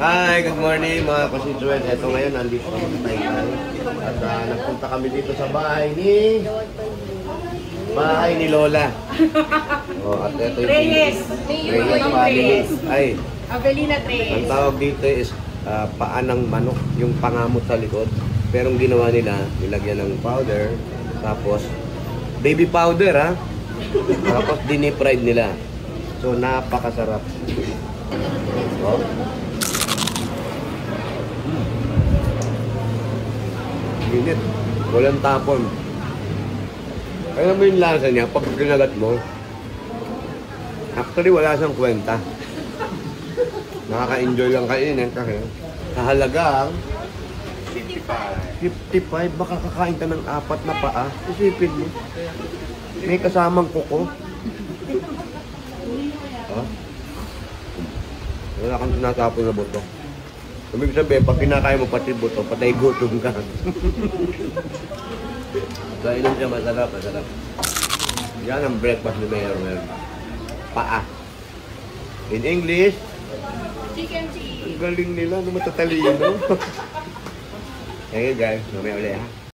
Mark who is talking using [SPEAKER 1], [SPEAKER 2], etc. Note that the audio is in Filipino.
[SPEAKER 1] Hi, good morning mga constituents. Ito ngayon, nandito kami sa Taytay. At nagpunta kami dito sa bahay ni Lola. Oh, at ito yung
[SPEAKER 2] Reyes
[SPEAKER 1] family. Ay,
[SPEAKER 2] Avelina Reyes.
[SPEAKER 1] ang tawag dito is paa ng manok, yung pangamot sa likod. Pero ang ginawa nila, nilagyan ng powder, tapos baby powder ha. Tapos dinip-fried nila. So napakasarap. Oh. Minit. Walang tapon. Kaya mo yung lasa niya, pag kinagat mo, actually wala siyang kwenta. Nakaka-enjoy lang kainin kasi sa halagang 55, baka kakain ka ng 4 na paa. Isipin mo. May kasamang kuko. Oh. Wala kang tinatapon na buto. Ibig sabihin, pag kinakain mo pati buto, patay gutom ka. Kainom siya, masarap. Yan ang breakfast ni Mayor Mel. Paa. In English,
[SPEAKER 2] Chicken cheese.
[SPEAKER 1] ang galing nila, matatalino. Okay guys, mamaya ulit ha.